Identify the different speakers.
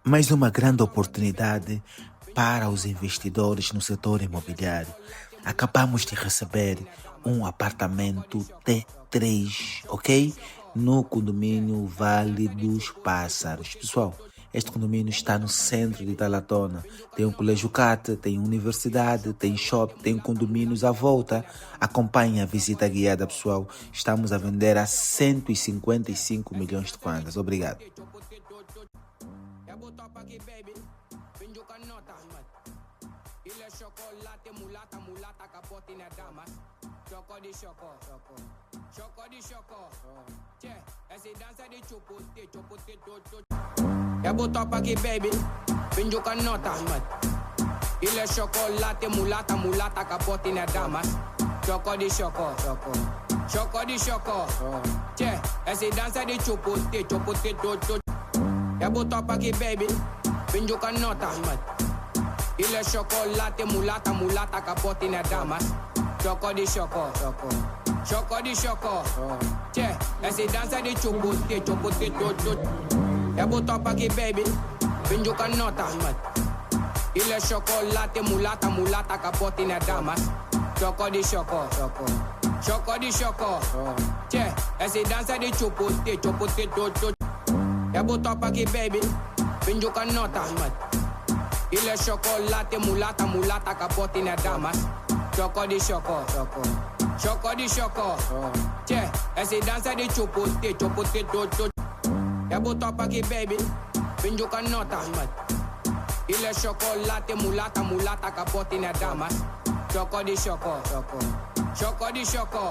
Speaker 1: Mais uma grande oportunidade para os investidores no setor imobiliário. Acabamos de receber um apartamento T3, ok? No condomínio Vale dos Pássaros. Pessoal, este condomínio está no centro de Talatona. Tem um colégio CAT, tem universidade, tem shopping, tem condomínios à volta. Acompanhe a visita guiada, pessoal. Estamos a vender a 155 milhões de kwanzas. Obrigado.
Speaker 2: Ile chocolate mulata mulata capote na damas. Choco di choco, choco di choco. Che, essa dança de chopote, chopote, chopote. Botou aqui baby, pinjo canota. Ile chocolate mulata mulata capote na damas. Choco di choco, choco di choco. Che, essa dança de chopote, chopote, chopote. Botou aqui baby, pinjo canota. Ile chocolate mulata mulata capote na damas. Choco di choco, choco di choco. Che, essa dança de chopote, chopote, chopote. Botou aqui baby, pinjo canota. Ile chocolate mulata mulata capote na damas. Choco di choco, choco di choco. Che, essa dança de chopote, chopote, chopote. Botou aqui baby, pinjo canota. Ile chocolate mulata mulata capote na damas. Choco di choco, choco di choco. Che, essa dança de chopote, chopote, chopote. Botou aqui baby, pinjo canota. Ile chocolate mulata mulata capote na damas. Choco di choco, choco di choco.